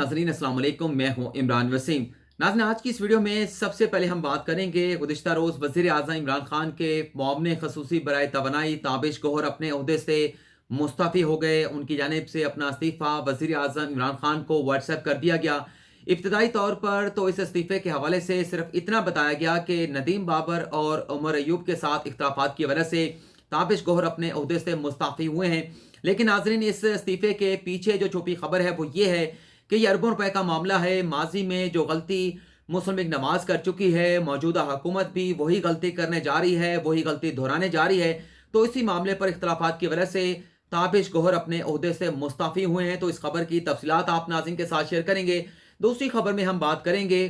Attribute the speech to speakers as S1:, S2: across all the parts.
S1: नाज़रीन अस्सलाम वालेकुम, मैं हूं इमरान वसीम। नाज़रीन, आज की इस वीडियो में सबसे पहले हम बात करेंगे गुज़िश्ता रोज़ वज़ीर आज़म इमरान खान के मुआवने ख़ुसूसी बराए तवानाई ताबिश गौहर अपने ओहदे से मुस्तफ़ी हो गए। उनकी जानिब से अपना इस्तीफ़ा वज़ीर आज़म इमरान खान को व्हाट्सएप कर दिया गया। इब्तदाई तौर पर तो इस इस्तीफ़े के हवाले से सिर्फ इतना बताया गया कि नदीम बाबर और उमर अयूब के साथ इख्तिलाफ़ात की वजह से ताबिश गौहर अपने ओहदे से मुस्तफ़ी हुए हैं। लेकिन नाज़रीन, इस इस्तीफ़े के पीछे जो छुपी खबर है वो ये है कि ये अरबों रुपए का मामला है। माजी में जो गलती मुस्लिम लीग नवाज कर चुकी है, मौजूदा हुकूमत भी वही गलती करने जा रही है, वही गलती दोहराने जा रही है। तो इसी मामले पर इख्तलाफात की वजह से ताबिश गौहर अपने ओहदे से मुस्तफ़ी हुए हैं। तो इस खबर की तफसीलात आप नाज़रीन के साथ शेयर करेंगे। दूसरी खबर में हम बात करेंगे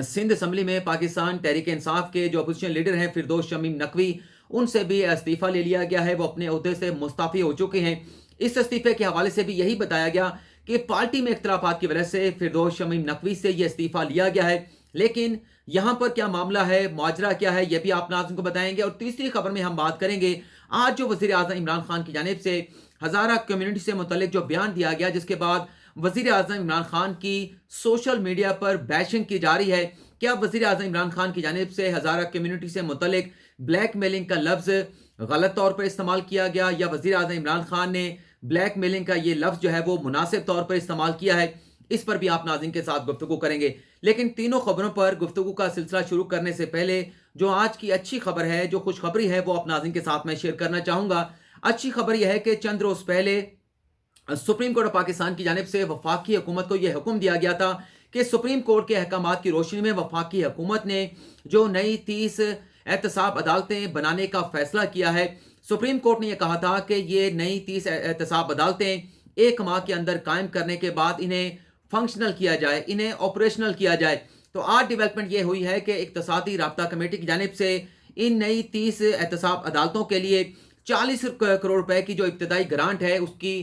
S1: सिंध असम्बली में पाकिस्तान तहरीक इंसाफ के जो अपोजिशन लीडर हैं फिरदौस शमीम नकवी, उनसे भी इस्तीफ़ा ले लिया गया है। वो अपने ओहदे से मुस्तफ़ी हो चुके हैं। इस इस्तीफ़े के हवाले से भी यही बताया गया कि पार्टी में इख्तलाफात की वजह से फिरदौस शमीम नकवी से यह इस्तीफ़ा लिया गया है। लेकिन यहाँ पर क्या मामला है, माजरा क्या है, यह भी आप नाज़रीन को बताएंगे। और तीसरी खबर में हम बात करेंगे आज जो वज़ीर आज़म इमरान खान की जानिब से हज़ारा कम्युनिटी से मुतल्लिक जो बयान दिया गया, जिसके बाद वज़ीर आज़म इमरान खान की सोशल मीडिया पर बैशिंग की जा रही है। क्या वज़ीर आज़म इमरान खान की जानिब से हज़ारा कम्युनिटी से मुतल्लिक ब्लैक मेलिंग का लफ्ज़ गलत तौर पर इस्तेमाल किया गया, या वज़ीर आज़म इमरान खान ने ब्लैक मेलिंग का ये लफ्ज़ जो है वो मुनासिब तौर पर इस्तेमाल किया है? इस पर भी आप नाज़रीन के साथ गुफ्तगू करेंगे। लेकिन तीनों खबरों पर गुफ्तगू का सिलसिला शुरू करने से पहले जो आज की अच्छी खबर है, जो खुशखबरी है, वो आप नाज़रीन के साथ मैं शेयर करना चाहूँगा। अच्छी खबर यह है कि चंद रोज़ पहले सुप्रीम कोर्ट ऑफ पाकिस्तान की जानिब से वफाकी हुकूमत को यह हुक्म दिया गया था कि सुप्रीम कोर्ट के अहकामात की रोशनी में वफाकी हुकूमत ने जो नई 30 एहतसाब अदालतें बनाने का फैसला किया है। सुप्रीम कोर्ट ने यह कहा था कि ये नई 30 एहतसाब अदालतें 1 माह के अंदर कायम करने के बाद इन्हें फंक्शनल किया जाए, इन्हें ऑपरेशनल किया जाए। तो आज डेवलपमेंट ये हुई है कि इक्तसादी राब्ता कमेटी की जानिब से इन नई 30 एहतसाब अदालतों के लिए 40 करोड़ रुपए की जो इब्तदाई ग्रांट है उसकी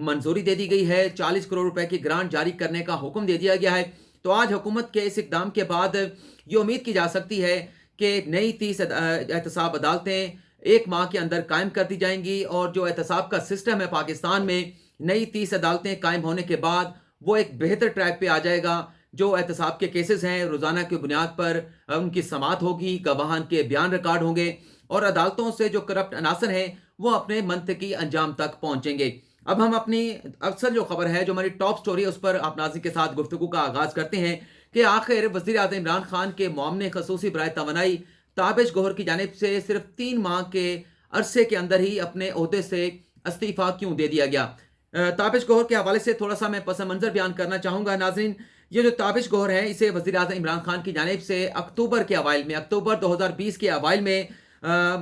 S1: मंजूरी दे दी गई है। 40 करोड़ रुपए की ग्रांट जारी करने का हुक्म दे दिया गया है। तो आज हुकूमत के इस इकदाम के बाद ये उम्मीद की जा सकती है कि नई 30 एहतसाब अदालतें 1 माह के अंदर कायम कर दी जाएंगी। और जो एहतसाब का सिस्टम है पाकिस्तान में, नई 30 अदालतें कायम होने के बाद वो एक बेहतर ट्रैक पे आ जाएगा। जो एहतसाब के केसेस हैं रोज़ाना की बुनियाद पर उनकी समात होगी, गवाहान के बयान रिकॉर्ड होंगे और अदालतों से जो करप्ट अनासर हैं वो अपने मंतकी अंजाम तक पहुंचेंगे। अब हम अपनी अक्सर जो खबर है, जो हमारी टॉप स्टोरी है, उस पर आप नाज़रीन के साथ गुफ्तगू का आगाज़ करते हैं कि आखिर वज़ीर आज़म इमरान खान के मुआवने ख़ुसूसी बराए तवानाई ताबिश गौहर की जानिब से सिर्फ 3 माह के अरसे के अंदर ही अपने ओहदे से इस्तीफ़ा क्यों दे दिया गया? ताबिश गौहर के हवाले से थोड़ा सा मैं पस मंज़र बयान करना चाहूँगा। नाज़रीन, ये जो ताबिश गौहर है, इसे वज़ीर आज़म इमरान खान की जानिब से अक्टूबर 2020 के अवाइल में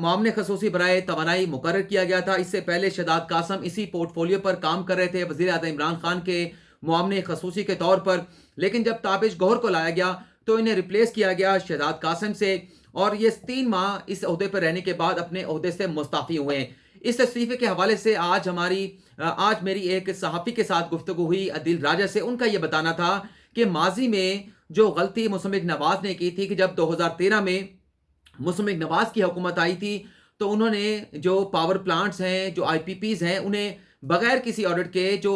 S1: मामले खसूसी बराए तवानाई मुकर्रर किया गया था। इससे पहले शहदाद कासम इसी पोर्टफोलियो पर काम कर रहे थे वज़ीर आज़म इमरान खान के मामले खसूसी के तौर पर। लेकिन जब ताबिश गौहर को लाया गया तो इन्हें रिप्लेस किया गया शहदाद कासम से, और ये 3 माह इस ओहदे पर रहने के बाद अपने ओहदे से मुस्तफ़ी हुए हैं। इस इस्तीफ़े के हवाले से आज मेरी एक सहाफ़ी के साथ गुफ्तगू हुई अदिल राजा से। उनका यह बताना था कि माजी में जो गलती मुस्लिम लीग नवाज ने की थी कि जब 2013 में मुस्लिम लीग नवाज की हुकूमत आई थी तो उन्होंने जो पावर प्लांट्स हैं, जो आईपीपीज हैं, उन्हें बगैर किसी ऑडिट के जो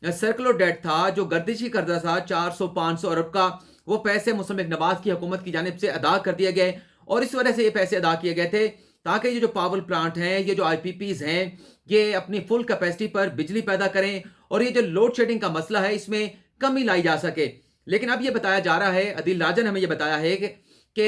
S1: सर्कुलर डेट था, जो गर्दिशी कर्जा था 400-500 अरब का, वो पैसे मुस्लिम लीग नवाज की हुकूमत की जानिब से अदा कर दिए गए। और इस वजह से ये पैसे अदा किए गए थे ताकि ये जो पावर प्लांट हैं, ये जो आईपीपीज हैं, ये अपनी फुल कैपेसिटी पर बिजली पैदा करें और ये जो लोड शेडिंग का मसला है इसमें कमी लाई जा सके। लेकिन अब ये बताया जा रहा है, अदिल राजन हमें ये बताया है कि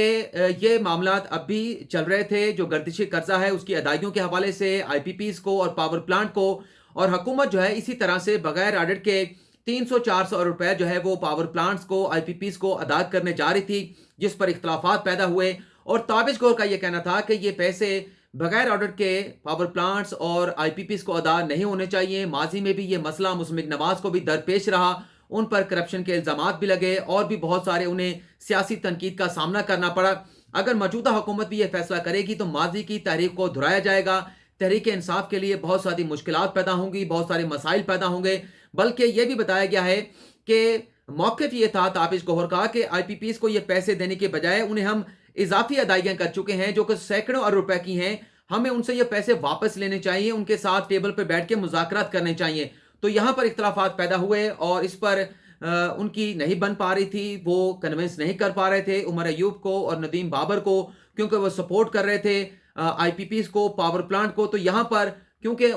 S1: ये मामलात अब भी चल रहे थे। जो गर्दिशी कर्जा है उसकी अदायगियों के हवाले से आईपीपीज को और पावर प्लांट को, और हुकूमत जो है इसी तरह से बगैर ऑडिट के 300-400 अरब रुपए जो है वो पावर प्लांट्स को, आईपीपीज को अदा करने जा रही थी, जिस पर इख्तलाफात पैदा हुए। और ताबिश गौहर का यह कहना था कि ये पैसे बगैर ऑडिट के पावर प्लांट्स और आईपीपीज को अदा नहीं होने चाहिए। माजी में भी ये मसला मुस्लिम लीग नवाज को भी दरपेश रहा, उन पर करप्शन के इल्जामात भी लगे और भी बहुत सारे उन्हें सियासी तनकीद का सामना करना पड़ा। अगर मौजूदा हुकूमत भी यह फैसला करेगी तो माजी की तहरीक को दोहराया जाएगा। तहरीक इंसाफ के लिए बहुत सारी मुश्किलात पैदा होंगी, बहुत सारे मसाइल पैदा होंगे। बल्कि यह भी बताया गया है कि मौक़िफ़ ये था ताबिश गौहर का कि आईपीपीज को ये पैसे देने के बजाय उन्हें हम इजाफी अदायगियां कर चुके हैं जो कि सैकड़ों अरब रुपए की हैं, हमें उनसे ये पैसे वापस लेने चाहिए, उनके साथ टेबल पर बैठ के मुज़ाकरात करने चाहिए। तो यहाँ पर इख्तलाफात पैदा हुए और इस पर ان کی نہیں بن پا رہی تھی، وہ کنونس نہیں کر پا رہے تھے عمر ایوب کو اور ندیم بابر کو، کیونکہ وہ سپورٹ کر رہے تھے آئی پی پیز کو، پاور پلانٹ کو. تو یہاں پر کیونکہ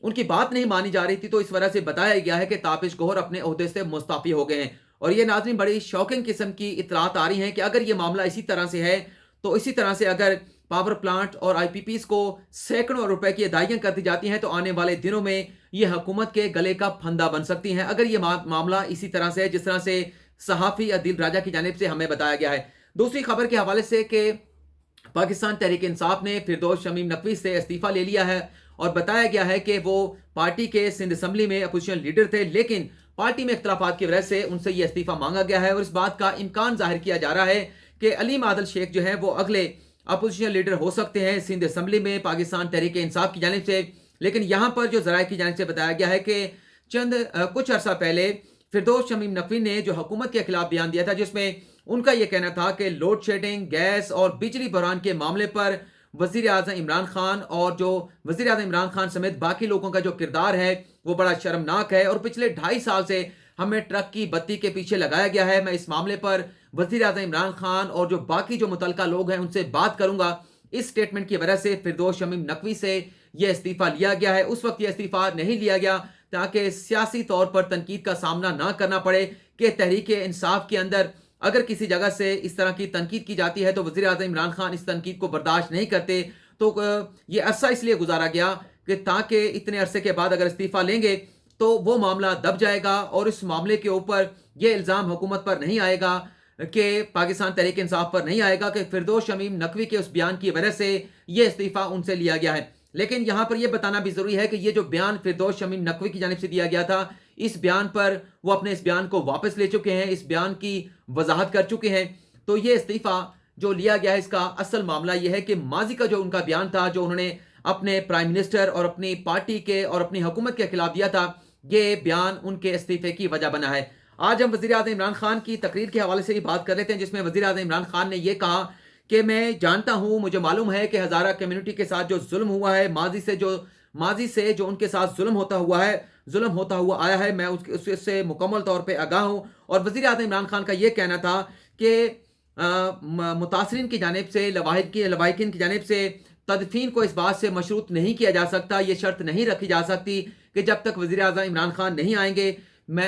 S1: ان کی بات نہیں مانی جا رہی تھی، تو اس وجہ سے بتایا گیا ہے کہ تابش گوہر اپنے عہدے سے مستعفی ہو گئے ہیں. اور یہ ناظرین بڑی شاکنگ قسم کی اطلاعات آ رہی ہیں کہ اگر یہ معاملہ اسی طرح سے ہے تو اسی طرح سے اگر پاور پلانٹ اور آئی پی پیز کو سینکڑوں روپے کی ادائیگیاں کر دی جاتی ہیں تو آنے والے دنوں میں یہ حکومت کے گلے کا پھندا بن سکتی ہیں، اگر یہ معاملہ اسی طرح سے ہے جس طرح سے صحافی عدیل راجہ کی جانب سے ہمیں بتایا گیا ہے. دوسری خبر کے حوالے سے کہ پاکستان تحریک انصاف نے فردوس شمیم نقوی سے استعفیٰ لے لیا ہے اور بتایا گیا ہے کہ وہ پارٹی کے سندھ اسمبلی میں اپوزیشن لیڈر تھے، لیکن پارٹی میں اختلافات کی وجہ سے ان سے یہ استعفیٰ مانگا گیا ہے اور اس بات کا امکان ظاہر کیا جا رہا ہے کہ علیم عادل شیخ جو ہے وہ اگلے اپوزیشن لیڈر ہو سکتے ہیں سندھ اسمبلی میں پاکستان تحریک انصاف کی جانب سے. لیکن یہاں پر جو ذرائع کی جانب سے بتایا گیا ہے کہ کچھ عرصہ پہلے فردوس شمیم نقوی نے جو حکومت کے خلاف بیان دیا تھا، جس میں ان کا یہ کہنا تھا کہ لوڈ شیڈنگ، گیس اور بجلی بحران کے معاملے پر وزیر اعظم عمران خان اور جو وزیر اعظم عمران خان سمیت باقی لوگوں کا جو کردار ہے وہ بڑا شرمناک ہے اور پچھلے 2.5 سال سے ہمیں ٹرک کی بتی کے پیچھے لگایا گیا ہے. میں اس معاملے پر وزیر اعظم عمران خان اور جو باقی جو متعلقہ لوگ ہیں ان سے بات کروں گا. اس سٹیٹمنٹ کی وجہ سے فردوس شمیم نقوی سے یہ استعفیٰ لیا گیا ہے. اس وقت یہ استعفیٰ نہیں لیا گیا تاکہ سیاسی طور پر تنقید کا سامنا نہ کرنا پڑے کہ تحریک انصاف کے اندر اگر کسی جگہ سے اس طرح کی تنقید کی جاتی ہے تو وزیر اعظم عمران خان اس تنقید کو برداشت نہیں کرتے. تو یہ عرصہ اس لیے گزارا گیا کہ تاکہ اتنے عرصے کے بعد اگر استعفیٰ لیں گے تو وہ معاملہ دب جائے گا اور اس معاملے کے اوپر یہ الزام حکومت پر نہیں آئے گا کہ پاکستان تحریک انصاف پر نہیں آئے گا کہ فردوس شمیم نقوی کے اس بیان کی وجہ سے یہ استعفیٰ ان سے لیا گیا ہے. لیکن یہاں پر یہ بتانا بھی ضروری ہے کہ یہ جو بیان فردوس شمیم نقوی کی جانب سے دیا گیا تھا، اس بیان پر وہ اپنے اس بیان کو واپس لے چکے ہیں، اس بیان کی وضاحت کر چکے ہیں. تو یہ استعفیٰ جو لیا گیا ہے اس کا اصل معاملہ یہ ہے کہ ماضی کا جو ان کا بیان تھا، جو انہوں نے اپنے پرائم منسٹر اور اپنی پارٹی کے اور اپنی حکومت کے خلاف دیا تھا، یہ بیان ان کے استعفے کی وجہ بنا ہے. آج ہم وزیر اعظم عمران خان کی تقریر کے حوالے سے ہی بات کر لیتے ہیں، جس میں وزیر اعظم عمران خان نے یہ کہا کہ میں جانتا ہوں، مجھے معلوم ہے کہ ہزارہ کمیونٹی کے ساتھ جو ظلم ہوا ہے، ماضی سے جو ان کے ساتھ ظلم ہوتا ہوا آیا ہے، میں اس سے مکمل طور پہ آگاہ ہوں. اور وزیر اعظم عمران خان کا یہ کہنا تھا کہ متاثرین کی جانب سے، لواحقین کی جانب سے تدفین کو اس بات سے مشروط نہیں کیا جا سکتا، یہ شرط نہیں رکھی جا سکتی کہ جب تک وزیر اعظم عمران خان نہیں آئیں گے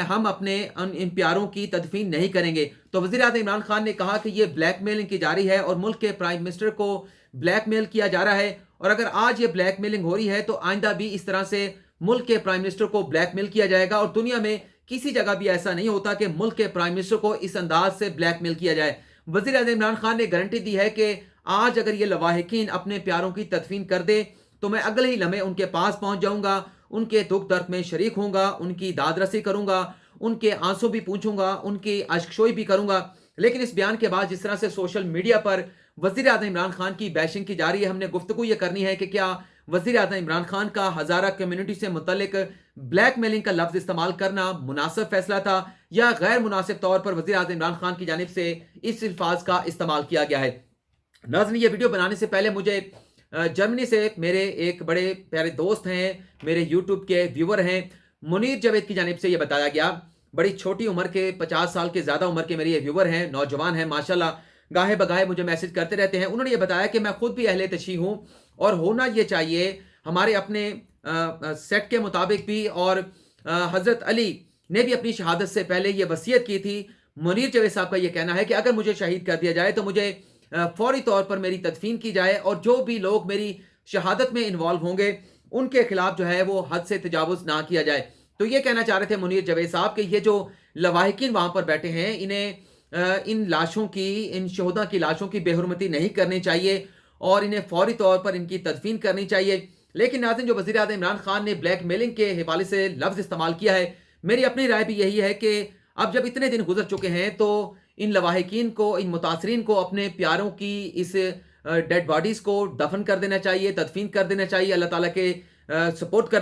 S1: ہم اپنے ان پیاروں کی تدفین نہیں کریں گے. تو وزیر اعظم عمران خان نے کہا کہ یہ بلیک میلنگ کی جاری ہے اور ملک کے پرائم منسٹر کو بلیک میل کیا جا رہا ہے، اور اگر آج یہ بلیک میلنگ ہو رہی ہے تو آئندہ بھی اس طرح سے ملک کے پرائم منسٹر کو بلیک میل کیا جائے گا. اور دنیا میں کسی جگہ بھی ایسا نہیں ہوتا کہ ملک کے پرائم منسٹر کو اس انداز سے بلیک میل کیا جائے. وزیر اعظم عمران خان نے گارنٹی دی ہے کہ آج اگر یہ لواحقین اپنے پیاروں کی تدفین کر دے تو میں اگلے ہی لمحے ان کے پاس پہنچ جاؤں گا، ان کے دکھ درد میں شریک ہوں گا، ان کی داد رسی کروں گا، ان کے آنسو بھی پوچھوں گا، ان کی اشکشوئی بھی کروں گا. لیکن اس بیان کے بعد جس طرح سے سوشل میڈیا پر وزیر اعظم عمران خان کی بیشنگ کی جا رہی ہے، ہم نے گفتگو یہ کرنی ہے کہ کیا وزیر اعظم عمران خان کا ہزارہ کمیونٹی سے متعلق بلیک میلنگ کا لفظ استعمال کرنا مناسب فیصلہ تھا یا غیر مناسب طور پر وزیر اعظم عمران خان کی جانب سے اس الفاظ کا استعمال کیا گیا ہے. ناظرین، یہ ویڈیو بنانے سے پہلے مجھے جرمنی سے میرے ایک بڑے پیارے دوست ہیں، میرے یوٹیوب کے ویور ہیں، منیر جاوید کی جانب سے یہ بتایا گیا. بڑی چھوٹی عمر کے 50 سال کے زیادہ عمر کے میرے یہ ویور ہیں، نوجوان ہیں ماشاءاللہ، گاہے بگاہے مجھے میسج کرتے رہتے ہیں. انہوں نے یہ بتایا کہ میں خود بھی اہل تشیع ہوں اور ہونا یہ چاہیے ہمارے اپنے سیٹ کے مطابق بھی، اور حضرت علی نے بھی اپنی شہادت سے پہلے یہ وصیت کی تھی. منیر جاوید صاحب کا یہ کہنا ہے کہ اگر مجھے شہید کر دیا جائے تو مجھے فوری طور پر میری تدفین کی جائے اور جو بھی لوگ میری شہادت میں انوالو ہوں گے ان کے خلاف جو ہے وہ حد سے تجاوز نہ کیا جائے. تو یہ کہنا چاہ رہے تھے منیر جاوید صاحب کہ یہ جو لواحقین وہاں پر بیٹھے ہیں انہیں ان لاشوں کی، ان شہداء کی لاشوں کی بے حرمتی نہیں کرنی چاہیے اور انہیں فوری طور پر ان کی تدفین کرنی چاہیے. لیکن ناظرین، جو وزیر اعظم عمران خان نے بلیک میلنگ کے حوالے سے لفظ استعمال کیا ہے، میری اپنی رائے بھی یہی ہے کہ اب جب اتنے دن گزر چکے ہیں تو ان لواحقین کو، ان متاثرین کو اپنے پیاروں کی اس ڈیڈ باڈیز کو دفن کر دینا چاہیے، تدفین کر دینا چاہیے، اللہ تعالیٰ کے سپورٹ کر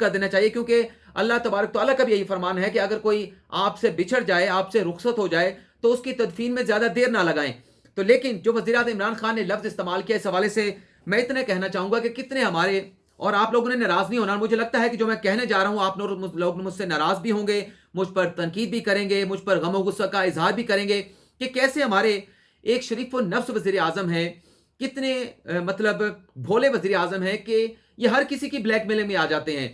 S1: دینا چاہیے، کیونکہ اللہ تبارک تعالیٰ کا بھی یہی فرمان ہے کہ اگر کوئی آپ سے بچھڑ جائے، آپ سے رخصت ہو جائے تو اس کی تدفین میں زیادہ دیر نہ لگائیں. تو لیکن جو وزیر اعظم عمران خان نے لفظ استعمال کیا، اس حوالے سے میں اتنا کہنا چاہوں گا کہ کتنے ہمارے، اور آپ لوگوں نے ناراض نہیں ہونا، مجھے لگتا ہے کہ جو میں کہنے جا رہا ہوں آپ لوگ مجھ سے ناراض بھی ہوں گے، मुझ पर तनकीद भी करेंगे, मुझ पर गम और गुस्सा का इजहार भी करेंगे कि कैसे हमारे एक शरीफ व नफ्स वज़ीर आज़म है, कितने मतलब भोले वज़ीर आज़म है कि ये हर किसी की ब्लैकमेलिंग में आ जाते हैं।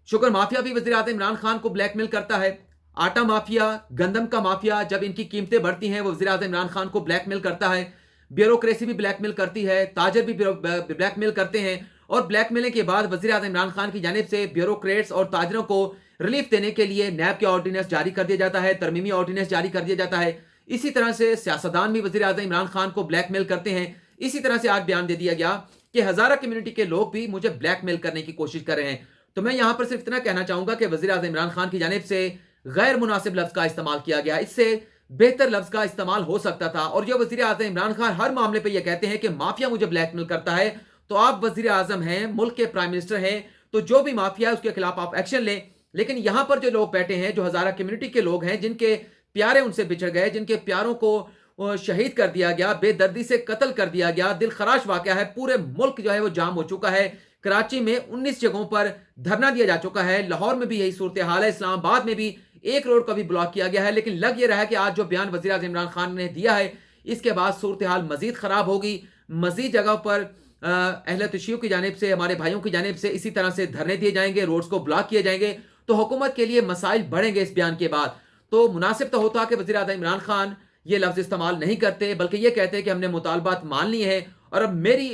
S1: शुगर माफिया भी वज़ीर आज़म इमरान खान को ब्लैकमेल करता है। आटा माफिया, गंदम का माफिया, जब इनकी कीमतें बढ़ती हैं वो वज़ीर आज़म इमरान खान को ब्लैकमेल करता है। ब्यूरोक्रेसी भी ब्लैकमेल करती है, ताजर भी ब्लैकमेल करते हैं, और ब्लैकमेलिंग के बाद वज़ीर आज़म इमरान खान की जानिब से ब्यूरोक्रेट्स और ताजरों को रिलीफ देने के लिए नैब के ऑर्डिनेंस जारी कर दिया जाता है, तरमीमी ऑर्डिनेंस जारी कर दिया जाता है। इसी तरह से सियासतदान भी वज़ीर आज़म इमरान खान को ब्लैकमेल करते हैं। इसी तरह से आज बयान दे दिया गया कि हज़ारा कम्युनिटी के लोग भी मुझे ब्लैकमेल करने की कोशिश कर रहे हैं। तो मैं यहां पर सिर्फ इतना कहना चाहूंगा कि वज़ीर आज़म इमरान खान की जानिब से गैर मुनासिब लफ्ज़ का इस्तेमाल किया गया, इससे बेहतर लफ्ज़ का इस्तेमाल हो सकता था। और जो वज़ीर आज़म इमरान खान हर मामले पर यह कहते हैं कि माफिया मुझे ब्लैकमेल करता है, तो आप वज़ीर आज़म हैं, मुल्क के प्राइम मिनिस्टर हैं, तो जो भी माफिया है उसके खिलाफ आप एक्शन लें। लेकिन यहां पर जो लोग बैठे हैं, जो हज़ारा कम्युनिटी के लोग हैं, जिनके प्यारे उनसे बिछड़ गए, जिनके प्यारों को शहीद कर दिया गया, बेदर्दी से कत्ल कर दिया गया, दिल खराश वाक़या है, पूरे मुल्क जो है वो जाम हो चुका है। कराची में 19 जगहों पर धरना दिया जा चुका है, लाहौर में भी यही सूरत हाल है, इस्लामाबाद में भी एक रोड का भी ब्लॉक किया गया है। लेकिन लग ये रहा है कि आज जो बयान वज़ीर आज़म इमरान खान ने दिया है, इसके बाद सूरत हाल मजीद खराब होगी। मजीद जगह पर अहले तशय्युअ की जानिब से, हमारे भाइयों की जानिब से इसी तरह से धरने दिए जाएंगे, रोड्स को ब्लॉक किए जाएंगे, तो हुकूमत के लिए मसाइल बढ़ेंगे इस बयान के बाद। तो मुनासिब तो होता कि वज़ीर आज़म इमरान खान ये लफ्ज़ इस्तेमाल नहीं करते, बल्कि ये कहते हैं कि हमने मुतालबात मान ली है। और अब मेरी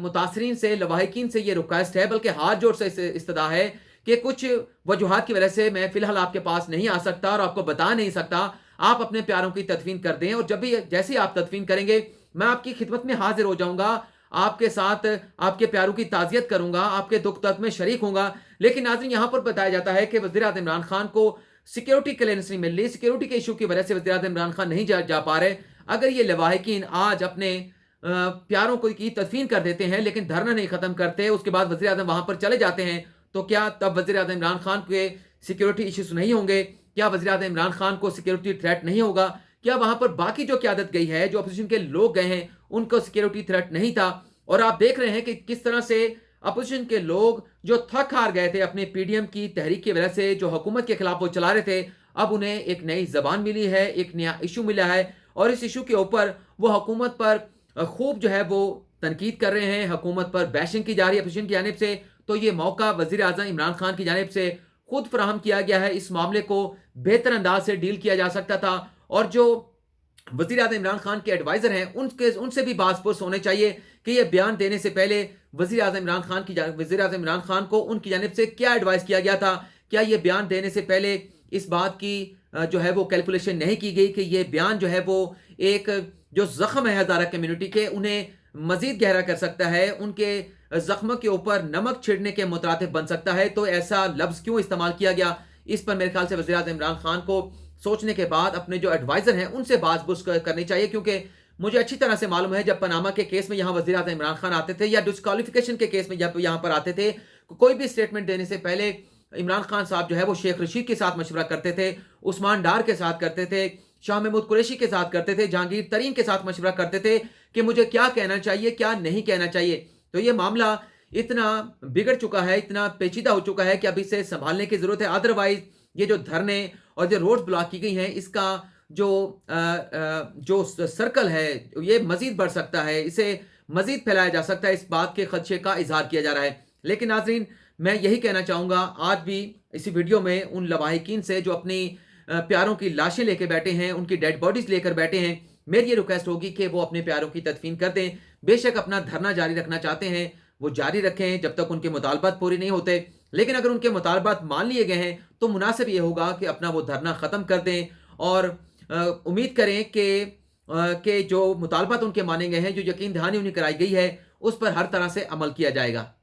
S1: मुतासरीन से, लवाहिकीन से ये रिक्वेस्ट है, बल्कि हाथ जोड़ से इस्तदा है कि कुछ वजूहात की वजह से मैं फ़िलहाल आपके पास नहीं आ सकता और आपको बता नहीं सकता। आप अपने प्यारों की तदफीन कर दें, और जब भी जैसे ही आप तदफीन करेंगे मैं आपकी खिदमत में हाजिर हो जाऊँगा, आपके साथ आपके प्यारों की ताज़ियत करूँगा, आपके दुख दर्द में शरीक होऊंगा। लेकिन नाज़रीन, यहाँ पर बताया जाता है कि वज़ीर आज़म इमरान खान को सिक्योरिटी क्लियरेंस नहीं मिल रही, सिक्योरिटी के इशू की वजह से वज़ीर आज़म इमरान खान नहीं जा पा रहे। अगर ये लवाहिकीन आज अपने प्यारों को की तदफीन कर देते हैं, लेकिन धरना नहीं खत्म करते, उसके बाद वज़ीर आज़म वहां पर चले जाते हैं, तो क्या तब वज़ीर आज़म इमरान खान के सिक्योरिटी इश्यूज नहीं होंगे? क्या वज़ीर आज़म इमरान खान को सिक्योरिटी थ्रेट नहीं होगा? क्या वहां पर बाकी जो क़यादत गई है, जो अपोजिशन के लोग गए हैं, उनको सिक्योरिटी थ्रेट नहीं था? और आप देख रहे हैं कि किस तरह से अपोजिशन के लोग जो थक हार गए थे अपने पीडीएम की तहरीक की वजह से, जो हुकूमत के खिलाफ वो चला रहे थे, अब उन्हें एक नई जबान मिली है, एक नया इशू मिला है, और इस इशू के ऊपर वो हुकूमत पर खूब जो है वो तनकीद कर रहे हैं, हुकूमत पर बैशिंग की जा रही है अपोजिशन की जानिब से। तो ये मौका वज़ीर आज़म इमरान खान की जानिब से खुद फराहम किया गया है। इस मामले को बेहतर अंदाज से डील किया जा सकता था, और जो वज़ीर आज़म इमरान खान के एडवाइज़र हैं उनसे भी बात होने चाहिए कि ये बयान देने से पहले वज़ीर आज़म इमरान खान को उनकी जानिब से क्या एडवाइस किया गया था। क्या ये बयान देने से पहले इस बात की जो है वो कैलकुलेशन नहीं की गई कि ये बयान जो है वो एक जो ज़ख्म है हज़ारा कम्युनिटी के, उन्हें मज़ीद गहरा कर सकता है, उनके ज़ख्म के ऊपर नमक छिड़कने के मुतरातिफ बन सकता है। तो ऐसा लफ्ज़ क्यों इस्तेमाल किया गया, इस पर मेरे ख्याल से वज़ीर आज़म इमरान खान को सोचने के बाद अपने जो एडवाइज़र हैं उनसे बात करनी चाहिए। क्योंकि मुझे अच्छी तरह से मालूम है, जब पनामा के केस में यहाँ वज़ीर आज़म इमरान खान आते थे, या डिस्क्वालिफिकेशन के केस में जब यहाँ पर आते थे, कोई भी स्टेटमेंट देने से पहले इमरान खान साहब जो है वो शेख रशीद के साथ मशवरा करते थे, उस्मान डार के साथ करते थे, शाह महमूद कुरैशी के साथ करते थे, जहांगीर तरीन के साथ मशवरा करते थे कि मुझे क्या कहना चाहिए, क्या नहीं कहना चाहिए। तो ये मामला इतना बिगड़ चुका है, इतना पेचीदा हो चुका है कि अब इसे संभालने की ज़रूरत है। अदरवाइज ये जो धरने और जो रोड ब्लॉक की गई हैं, इसका जो सर्कल है ये मजीद बढ़ सकता है, इसे मजीद फैलाया जा सकता है, इस बात के खदशे का इजहार किया जा रहा है। लेकिन नाजरीन, मैं यही कहना चाहूँगा आज भी इसी वीडियो में उन लवाहिकीन से जो अपनी प्यारों की लाशें लेके बैठे हैं, उनकी डेड बॉडीज लेकर बैठे हैं, मेरी ये रिक्वेस्ट होगी कि वो अपने प्यारों की तदफीन कर दें। बेशक अपना धरना जारी रखना चाहते हैं वो जारी रखें जब तक उनके मुतालबात पूरी नहीं होते, लेकिन अगर उनके मुतालबात मान लिए गए हैं तो मुनासिब ये होगा कि अपना वो धरना ख़त्म कर दें, और उम्मीद करें कि जो मुतालबात उनके माने गए हैं, जो यकीन दहानी उन्हें कराई गई है, उस पर हर तरह से अमल किया जाएगा।